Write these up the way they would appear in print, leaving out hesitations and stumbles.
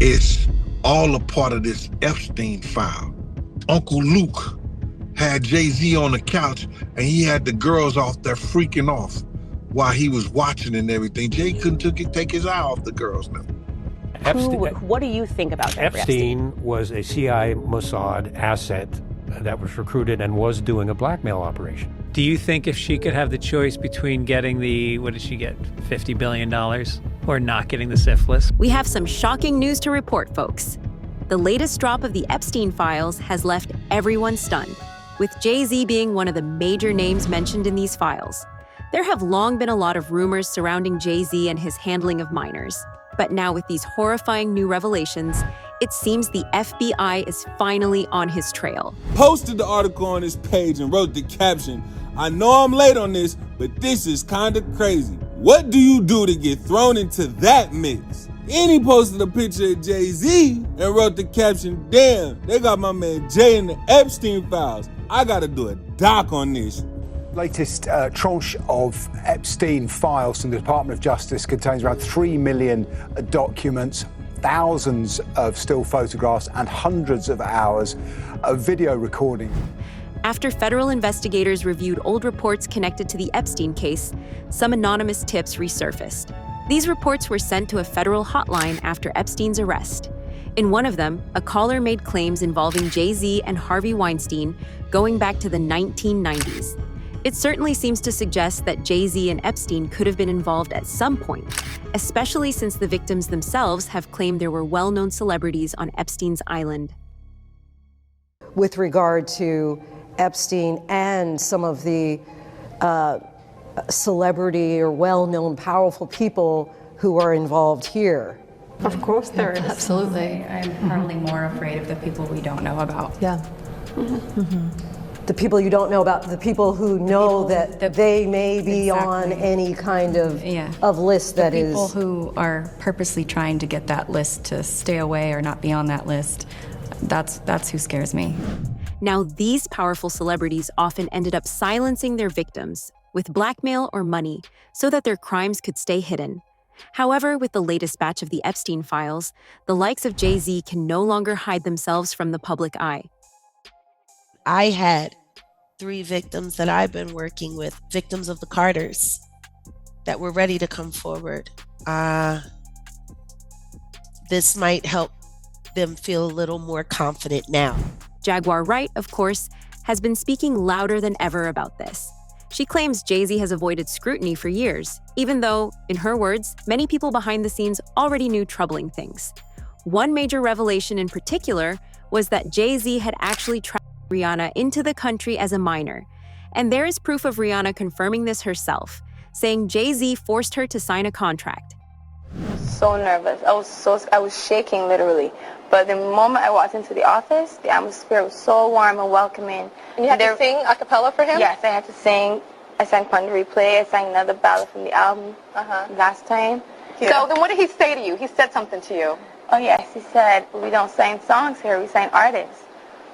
is all a part of this Epstein file. Uncle Luke had Jay-Z on the couch and he had the girls off there freaking off while he was watching and everything. Jay couldn't take his eye off the girls now. What do you think about Jeffrey Epstein was a CIA Mossad asset that was recruited and was doing a blackmail operation. Do you think if she could have the choice between getting what did she get, $50 billion, or not getting the syphilis? We have some shocking news to report, folks. The latest drop of the Epstein files has left everyone stunned, with Jay-Z being one of the major names mentioned in these files. There have long been a lot of rumors surrounding Jay-Z and his handling of minors. But now with these horrifying new revelations, it seems the FBI is finally on his trail. Posted the article on his page and wrote the caption, "I know I'm late on this, but this is kinda crazy. What do you do to get thrown into that mix?" And he posted a picture of Jay-Z and wrote the caption, "Damn, they got my man Jay in the Epstein files. I gotta do a doc on this." Latest tranche of Epstein files from the Department of Justice contains around 3 million documents, thousands of still photographs, and hundreds of hours of video recording. After federal investigators reviewed old reports connected to the Epstein case, some anonymous tips resurfaced. These reports were sent to a federal hotline after Epstein's arrest. In one of them, a caller made claims involving Jay-Z and Harvey Weinstein going back to the 1990s. It certainly seems to suggest that Jay-Z and Epstein could have been involved at some point, especially since the victims themselves have claimed there were well-known celebrities on Epstein's island. With regard to Epstein and some of the celebrity or well-known powerful people who are involved here. Of course there is. Absolutely. I'm probably more afraid of the people we don't know about. Yeah. The people you don't know about, the people who know that they may be on any kind of list that is. People who are purposely trying to get that list to stay away or not be on that list. That's who scares me. Now, these powerful celebrities often ended up silencing their victims with blackmail or money so that their crimes could stay hidden. However, with the latest batch of the Epstein files, the likes of Jay-Z can no longer hide themselves from the public eye. I had 3 victims that I've been working with, victims of the Carters, that were ready to come forward. This might help them feel a little more confident now. Jaguar Wright, of course, has been speaking louder than ever about this. She claims Jay-Z has avoided scrutiny for years, even though, in her words, many people behind the scenes already knew troubling things. One major revelation in particular was that Jay-Z had actually tracked Rihanna into the country as a minor. And there is proof of Rihanna confirming this herself, saying Jay-Z forced her to sign a contract. So nervous. I was shaking literally. But the moment I walked into the office, the atmosphere was so warm and welcoming. And you had to sing a cappella for him? Yes, I had to sing. I sang Pon de Replay. I sang another ballad from the album last time. Yeah. So then what did he say to you? He said something to you. Oh yes, he said, we don't sign songs here, we sign artists.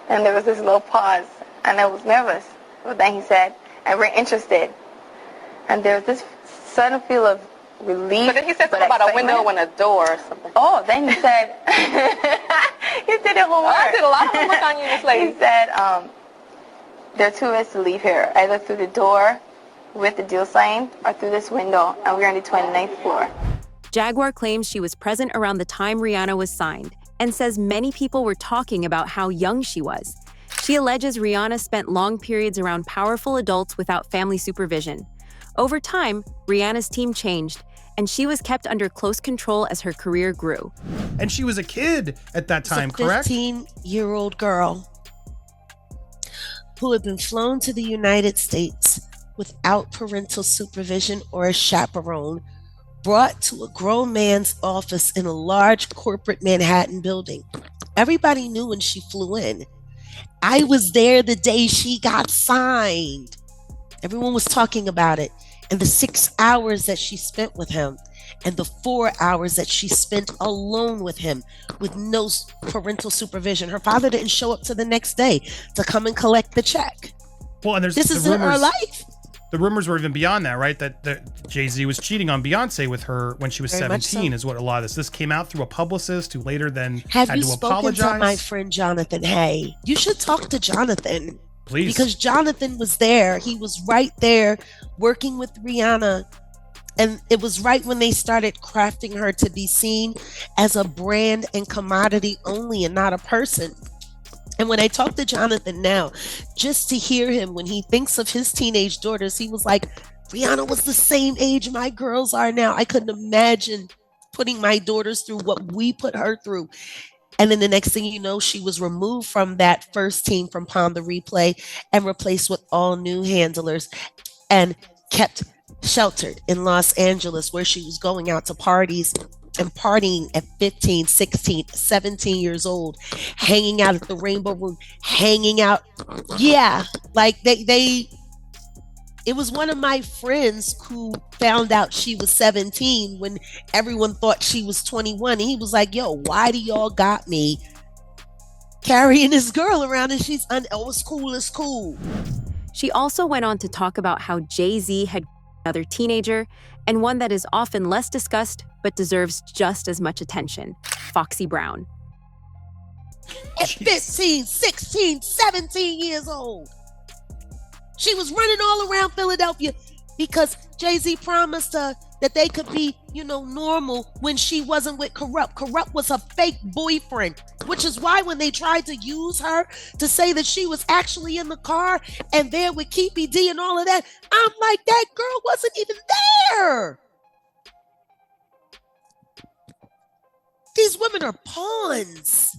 And there was this little pause, and I was nervous. But then he said, and we're interested. And there was this sudden feel of relief. But then he said something about a window and a door or something. Oh, then he said, he did it one more. I did a lot of homework on you, Miss Lady. He said, there are 2 ways to leave here, either through the door with the deal signed or through this window, and we're on the 29th floor. Jaguar claims she was present around the time Rihanna was signed and says many people were talking about how young she was. She alleges Rihanna spent long periods around powerful adults without family supervision. Over time, Rihanna's team changed, and she was kept under close control as her career grew. And she was a kid at that time, correct? A 15-year-old girl who had been flown to the United States without parental supervision or a chaperone, brought to a grown man's office in a large corporate Manhattan building. Everybody knew when she flew in. I was there the day she got signed. Everyone was talking about it. And the 6 hours that she spent with him, and the 4 hours that she spent alone with him with no parental supervision. Her father didn't show up to the next day to come and collect the check. Well, and this isn't her life. the rumors were even beyond that, right? That Jay-Z was cheating on Beyonce with her when she was Very much 17 so. is what a lot of this came out through a publicist who later then Have had you to spoken apologize. to my friend Jonathan Hay? You should talk to Jonathan. Please. Because Jonathan was there. He was right there working with Rihanna. And it was right when they started crafting her to be seen as a brand and commodity only and not a person. And when I talk to Jonathan now, just to hear him when he thinks of his teenage daughters, he was like, Rihanna was the same age my girls are now. I couldn't imagine putting my daughters through what we put her through. And then the next thing you know, she was removed from that first team from Pound the Replay and replaced with all new handlers and kept sheltered in Los Angeles, where she was going out to parties and partying at 15, 16, 17 years old, hanging out at the Rainbow Room, hanging out. Yeah, like it was one of my friends who found out she was 17 when everyone thought she was 21. And he was like, yo, why do y'all got me carrying this girl around and she's, oh, it's cool, it's cool. She also went on to talk about how Jay-Z had another teenager, and one that is often less discussed but deserves just as much attention, Foxy Brown. At 15, 16, 17 years old. She was running all around Philadelphia because Jay-Z promised her that they could be, normal when she wasn't with Corrupt. Corrupt was a fake boyfriend, which is why when they tried to use her to say that she was actually in the car and there with Keepy D and all of that, I'm like, that girl wasn't even there. These women are pawns.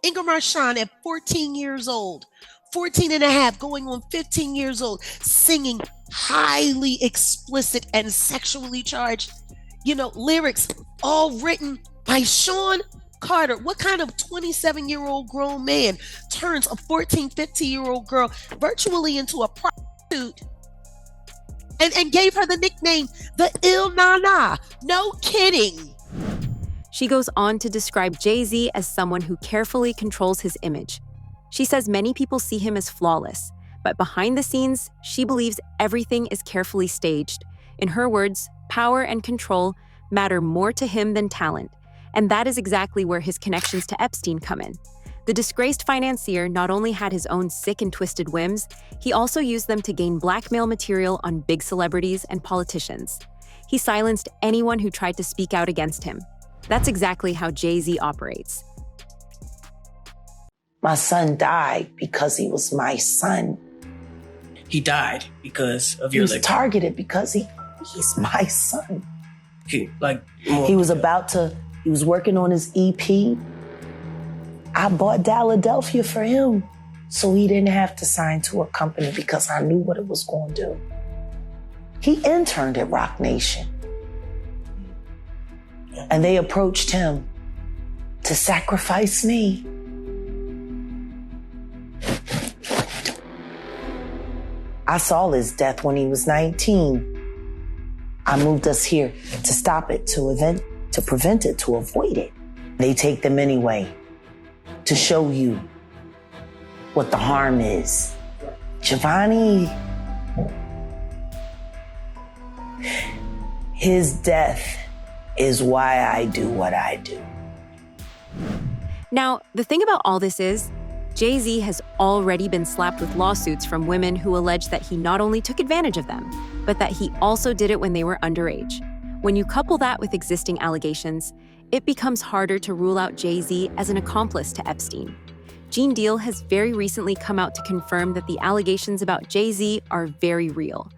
Inga Marchand at 14 years old, 14 and a half, going on 15 years old, singing highly explicit and sexually charged, lyrics all written by Sean Carter. What kind of 27-year-old grown man turns a 14, 15-year-old girl virtually into a prostitute and gave her the nickname the Il Nana? No kidding. She goes on to describe Jay-Z as someone who carefully controls his image. She says many people see him as flawless, but behind the scenes, she believes everything is carefully staged. In her words, power and control matter more to him than talent, and that is exactly where his connections to Epstein come in. The disgraced financier not only had his own sick and twisted whims, he also used them to gain blackmail material on big celebrities and politicians. He silenced anyone who tried to speak out against him. That's exactly how Jay-Z operates. My son died because he was my son. He died because of your He was targeted because he's my son. He was working on his EP. I bought Philadelphia for him so he didn't have to sign to a company because I knew what it was going to do. He interned at Rock Nation. And they approached him to sacrifice me. I saw his death when he was 19. I moved us here to stop it, to prevent it, to avoid it. They take them anyway to show you what the harm is. Jovani, his death is why I do what I do. Now, the thing about all this is, Jay-Z has already been slapped with lawsuits from women who allege that he not only took advantage of them, but that he also did it when they were underage. When you couple that with existing allegations, it becomes harder to rule out Jay-Z as an accomplice to Epstein. Gene Deal has very recently come out to confirm that the allegations about Jay-Z are very real.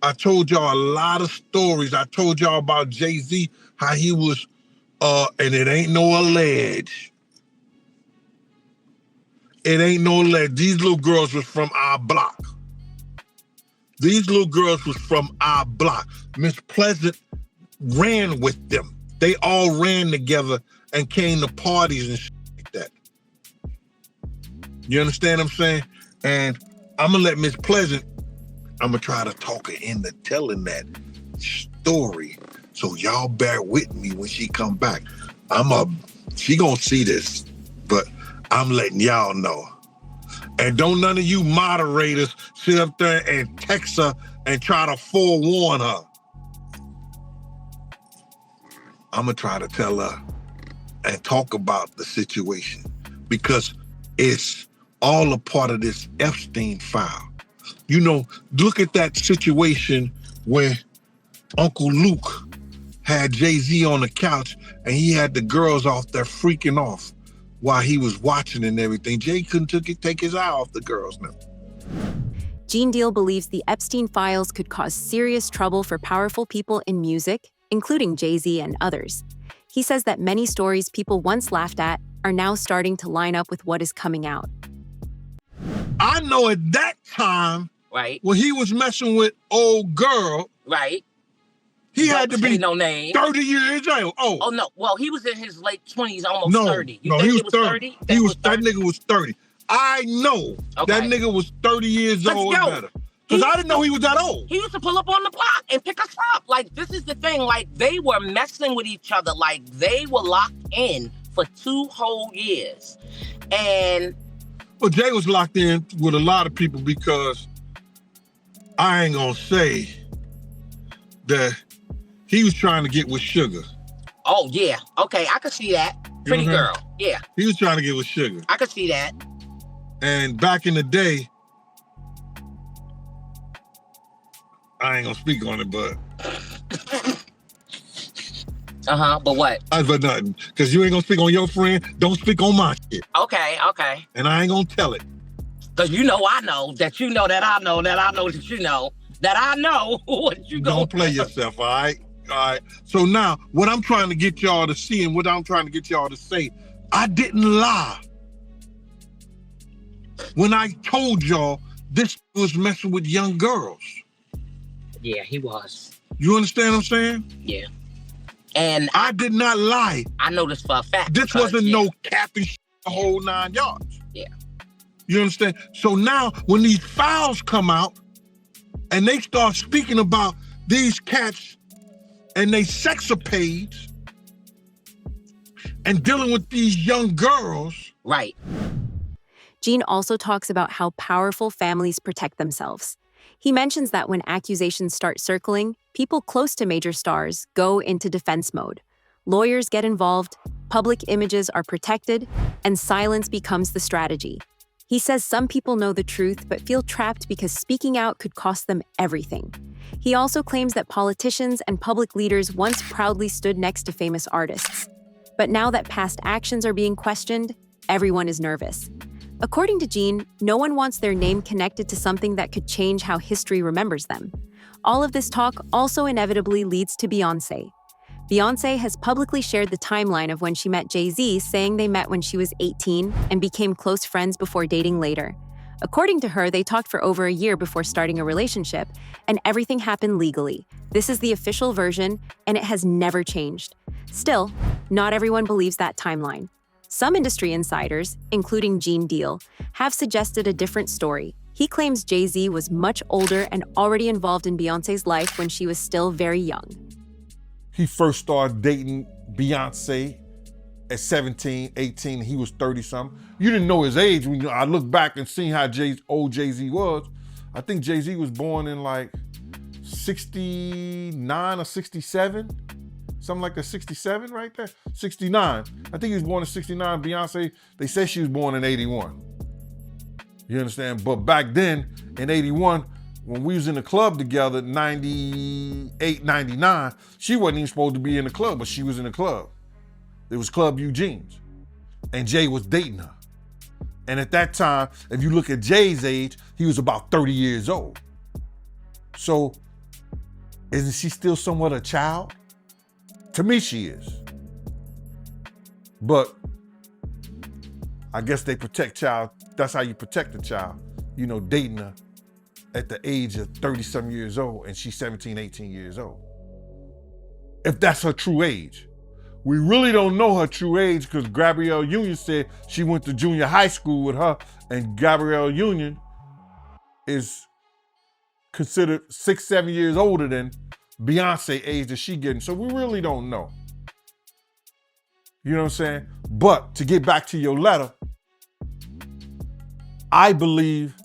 I told y'all a lot of stories. I told y'all about Jay-Z, how he was, and it ain't no allege. It ain't no allege. These little girls was from our block. These little girls was from our block. Miss Pleasant ran with them. They all ran together and came to parties and shit like that. You understand what I'm saying? And I'm gonna let Miss Pleasant, I'm gonna try to talk her into telling that story. So y'all bear with me when she come back. She gonna see this, but I'm letting y'all know. And don't none of you moderators sit up there and text her and try to forewarn her. I'm going to try to tell her and talk about the situation because it's all a part of this Epstein file. You know, look at that situation where Uncle Luke had Jay-Z on the couch and he had the girls off there freaking off while he was watching and everything. Jay couldn't take his eye off the girls now. Gene Deal believes the Epstein files could cause serious trouble for powerful people in music, including Jay-Z and others. He says that many stories people once laughed at are now starting to line up with what is coming out. I know at that time, right, when he was messing with old girl, right, he had to be no name. 30 years old. Oh no, well he was in his late 20s, almost 30. You no, think he was 30. That nigga was 30. I know that nigga was 30 years old or better. Because I didn't know he was that old. He used to pull up on the block and pick us up. Like, this is the thing. Like, they were messing with each other. Like, they were locked in for 2 whole years. And... Well, Jay was locked in with a lot of people because I ain't gonna say that he was trying to get with Sugar. Oh, yeah. Okay, I could see that. Pretty girl. Yeah. He was trying to get with Sugar. I could see that. And back in the day, I ain't gonna speak on it, but... but what? But nothing. Because you ain't gonna speak on your friend, don't speak on my shit. Okay. And I ain't gonna tell it. Because you know I know, that you know that I know, that I know that you know, that I know what you Don't play yourself, all right? All right. So now, what I'm trying to get y'all to see and what I'm trying to get y'all to say, I didn't lie. When I told y'all this was messing with young girls. Yeah, he was. You understand what I'm saying? Yeah. And I did not lie. I know this for a fact. This wasn't no capping shit the whole 9 yards. Yeah. You understand? So now when these files come out and they start speaking about these cats and they sexapades and dealing with these young girls. Right. Gene also talks about how powerful families protect themselves. He mentions that when accusations start circling, people close to major stars go into defense mode. Lawyers get involved, public images are protected, and silence becomes the strategy. He says some people know the truth but feel trapped because speaking out could cost them everything. He also claims that politicians and public leaders once proudly stood next to famous artists. But now that past actions are being questioned, everyone is nervous. According to Gene, no one wants their name connected to something that could change how history remembers them. All of this talk also inevitably leads to Beyonce. Beyonce has publicly shared the timeline of when she met Jay-Z, saying they met when she was 18 and became close friends before dating later. According to her, they talked for over a year before starting a relationship, and everything happened legally. This is the official version, and it has never changed. Still, not everyone believes that timeline. Some industry insiders, including Gene Deal, have suggested a different story. He claims Jay-Z was much older and already involved in Beyonce's life when she was still very young. He first started dating Beyonce at 17, 18, he was 30-something. You didn't know his age. When I look back and see how old Jay-Z was, I think Jay-Z was born in like 69 or 67. Something like that, 67 right there? 69. I think he was born in 69. Beyonce, they said she was born in 81. You understand? But back then, in 81, when we was in the club together, 98, 99, she wasn't even supposed to be in the club, but she was in the club. It was Club Eugene's. And Jay was dating her. And at that time, if you look at Jay's age, he was about 30 years old. So, isn't she still somewhat a child? To me, she is. But I guess they protect child. That's how you protect a child. You know, dating her at the age of 30-some years old and she's 17, 18 years old. If that's her true age. We really don't know her true age because Gabrielle Union said she went to junior high school with her, and Gabrielle Union is considered 6, 7 years older than Beyonce age that she getting. So we really don't know. You know what I'm saying? But to get back to your letter, I believe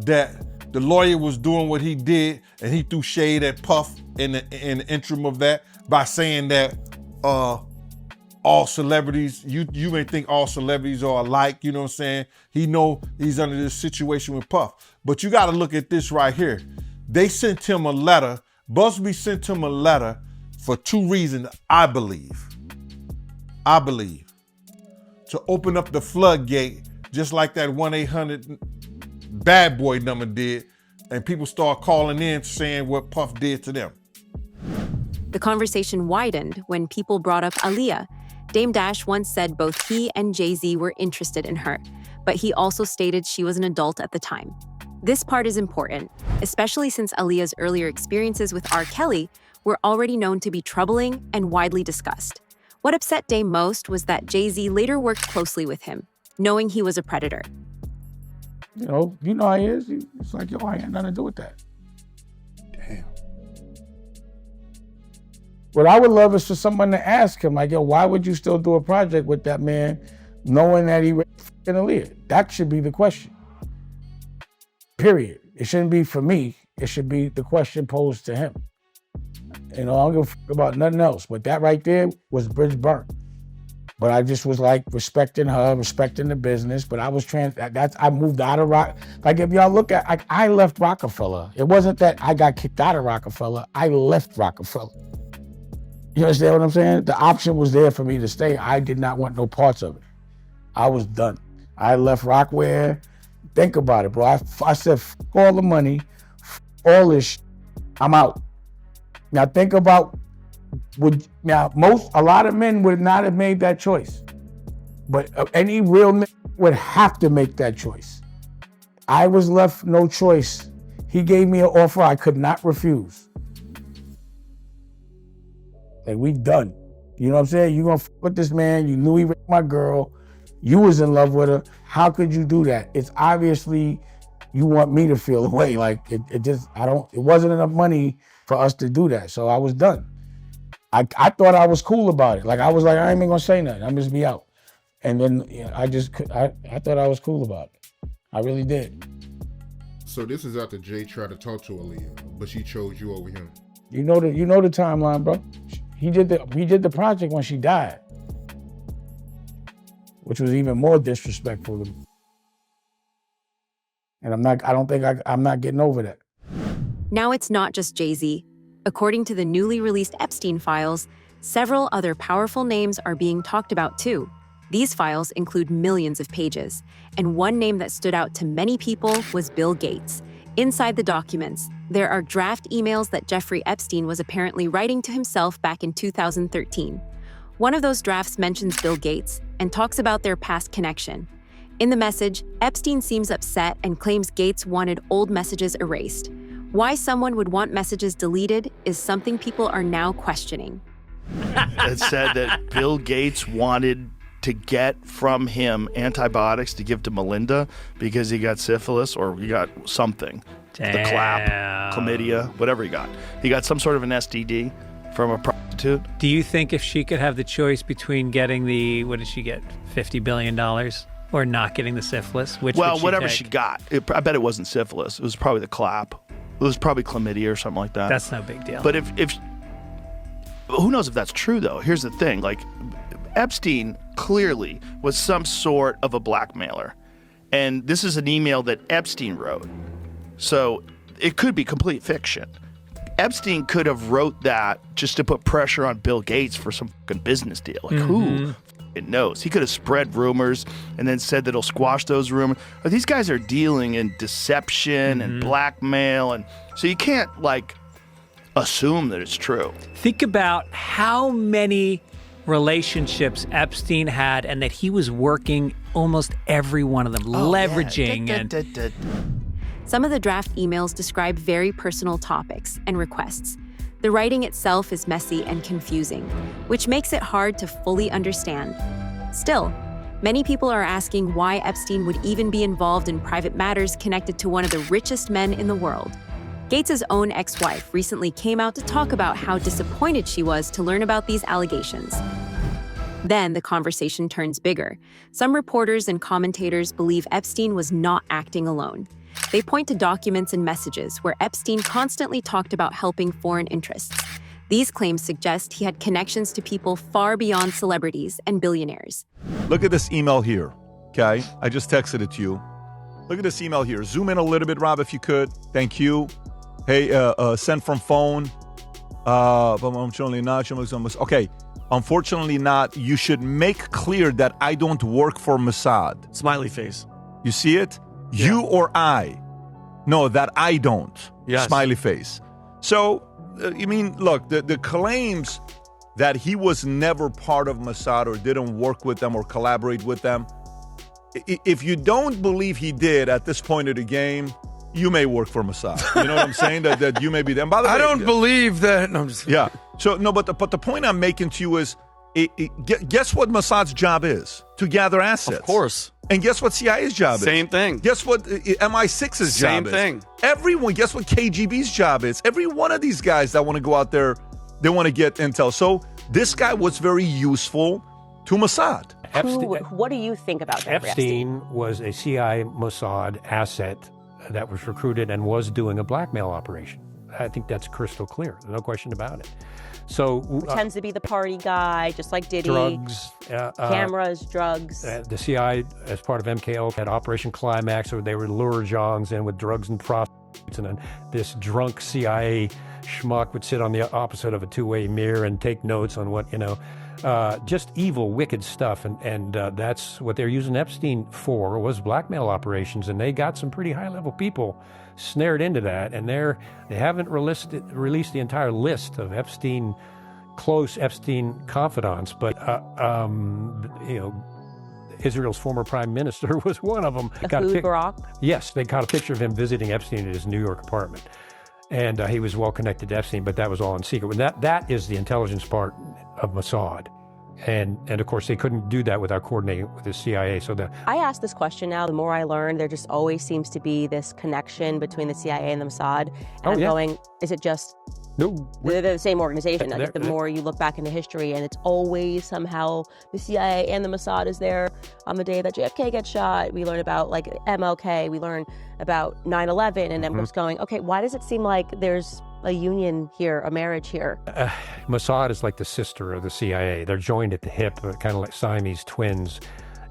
that the lawyer was doing what he did, and he threw shade at Puff in the interim of that by saying that all celebrities, you may think all celebrities are alike, you know what I'm saying? He know he's under this situation with Puff. But you gotta look at this right here. They sent him a letter, Busby sent him a letter for two reasons, I believe. To open up the floodgate, just like that 1-800 bad boy number did, and people start calling in saying what Puff did to them. The conversation widened when people brought up Aaliyah. Dame Dash once said both he and Jay-Z were interested in her, but he also stated she was an adult at the time. This part is important, especially since Aaliyah's earlier experiences with R. Kelly were already known to be troubling and widely discussed. What upset Dame most was that Jay-Z later worked closely with him, knowing he was a predator. You know how he is. It's like, yo, I ain't nothing to do with that. Damn. What I would love is for someone to ask him, like, yo, why would you still do a project with that man knowing that he raped f***ing Aaliyah? That should be the question. Period. It shouldn't be for me. It should be the question posed to him. You know, I don't give a fuck about nothing else. But that right there was bridge burnt. But I just was like respecting her, respecting the business. But I was I moved out of Rock. Like if y'all look at, I left Rockefeller. It wasn't that I got kicked out of Rockefeller. I left Rockefeller. You understand what I'm saying? The option was there for me to stay. I did not want no parts of it. I was done. I left Rockware. Think about it, bro. I said, f all the money, f all this shit. I'm out. Now think about, a lot of men would not have made that choice. But any real man would have to make that choice. I was left no choice. He gave me an offer I could not refuse. Like, we done. You know what I'm saying? You gonna f with this man, you knew he raped my girl, you was in love with her. How could you do that? It's obviously you want me to feel away. Like it wasn't enough money for us to do that. So I was done. I thought I was cool about it. Like I was like, I ain't even gonna say nothing. I'm just be out. And then I thought I was cool about it. I really did. So this is after Jay tried to talk to Aaliyah, but she chose you over him. You know the timeline, bro. He did the project when she died, which was even more disrespectful to me. And I'm not getting over that. Now it's not just Jay-Z. According to the newly released Epstein files, several other powerful names are being talked about too. These files include millions of pages, and one name that stood out to many people was Bill Gates. Inside the documents, there are draft emails that Jeffrey Epstein was apparently writing to himself back in 2013. One of those drafts mentions Bill Gates and talks about their past connection. In the message, Epstein seems upset and claims Gates wanted old messages erased. Why someone would want messages deleted is something people are now questioning. It said that Bill Gates wanted to get from him antibiotics to give to Melinda because he got syphilis or he got something. Damn. The clap, chlamydia, whatever he got. He got some sort of an STD from a prostitute. Do you think if she could have the choice between getting the, what did she get, $50 billion or not getting the syphilis, which would she whatever take? she got. I bet it wasn't syphilis. It was probably the clap. It was probably chlamydia or something like that. That's no big deal. But if who knows if that's true though? Here's the thing, like Epstein clearly was some sort of a blackmailer. And this is an email that Epstein wrote. So it could be complete fiction. Epstein could have wrote that just to put pressure on Bill Gates for some fucking business deal. Like who fucking knows? He could have spread rumors and then said that he'll squash those rumors. But these guys are dealing in deception and blackmail, and so you can't like assume that it's true. Think about how many relationships Epstein had and that he was working almost every one of them, leveraging. Some of the draft emails describe very personal topics and requests. The writing itself is messy and confusing, which makes it hard to fully understand. Still, many people are asking why Epstein would even be involved in private matters connected to one of the richest men in the world. Gates' own ex-wife recently came out to talk about how disappointed she was to learn about these allegations. Then the conversation turns bigger. Some reporters and commentators believe Epstein was not acting alone. They point to documents and messages where Epstein constantly talked about helping foreign interests. These claims suggest he had connections to people far beyond celebrities and billionaires. Look at this email here, okay? I just texted it to you. Look at this email here. Zoom in a little bit, Rob, if you could. Thank you. Hey, send from phone. Unfortunately not. Okay, unfortunately not. You should make clear that I don't work for Mossad. Smiley face. You see it? Yeah. You or I. No, that I don't. Yes. Smiley face. So, look, the claims that he was never part of Mossad or didn't work with them or collaborate with them, if you don't believe he did at this point of the game, you may work for Mossad. You know what I'm saying? that you may be there. And by the way, I don't believe that. No, I'm just... Yeah. So, no, but the point I'm making to you is, guess what Mossad's job is? To gather assets. Of course. And guess what CIA's job is? Same thing. Guess what MI6's job is? Same thing. Everyone, guess what KGB's job is? Every one of these guys that want to go out there, they want to get intel. So this guy was very useful to Mossad. What do you think about Jeffrey Epstein was a CIA Mossad asset that was recruited and was doing a blackmail operation. I think that's crystal clear. No question about it. So tends to be the party guy, just like Diddy. Drugs, cameras, drugs. The CIA, as part of MKO, had Operation Climax, where they would lure Johns in with drugs and prostitutes, and then this drunk CIA schmuck would sit on the opposite of a two-way mirror and take notes on what, just evil, wicked stuff. And that's what they're using Epstein for, was blackmail operations. And they got some pretty high-level people snared into that. And they haven't released the entire list of close Epstein confidants. But, Israel's former prime minister was one of them. Barak? Yes, they got a picture of him visiting Epstein at his New York apartment. And he was well connected to Epstein, but that was all in secret. That is the intelligence part of Mossad. And of course, they couldn't do that without coordinating with the CIA. I ask this question now. The more I learn, there just always seems to be this connection between the CIA and the Mossad. And going, is it just... No. They're the same organization. The more you look back into history, and it's always somehow the CIA and the Mossad is there on the day that JFK gets shot. We learn about MLK. We learn about 9/11, and I'm just going, okay, why does it seem like there's a union here, a marriage here? Mossad is like the sister of the CIA. They're joined at the hip, kind of like Siamese twins,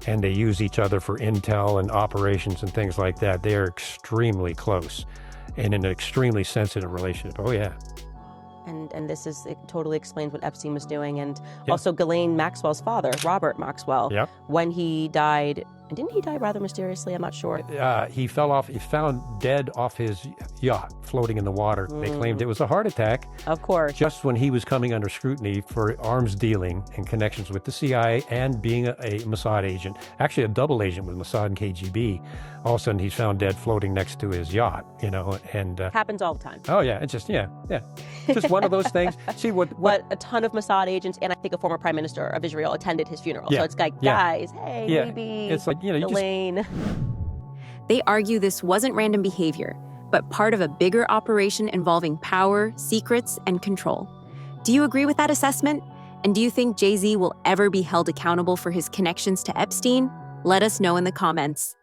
and they use each other for intel and operations and things like that. They are extremely close and in an extremely sensitive relationship. Oh, yeah. And this it totally explains what Epstein was doing. And also Ghislaine Maxwell's father, Robert Maxwell, when he died, and didn't he die rather mysteriously? I'm not sure. He fell off, he found dead off his yacht, floating in the water. They claimed it was a heart attack. Of course. Just when he was coming under scrutiny for arms dealing and connections with the CIA and being a Mossad agent, actually a double agent with Mossad and KGB. All of a sudden, he's found dead floating next to his yacht, and... happens all the time. Oh, yeah, it's just, just one of those things. See, But a ton of Mossad agents, and I think a former prime minister of Israel attended his funeral. So it's like, guys, hey, maybe it's like, Elaine. They argue this wasn't random behavior, but part of a bigger operation involving power, secrets, and control. Do you agree with that assessment? And do you think Jay-Z will ever be held accountable for his connections to Epstein? Let us know in the comments.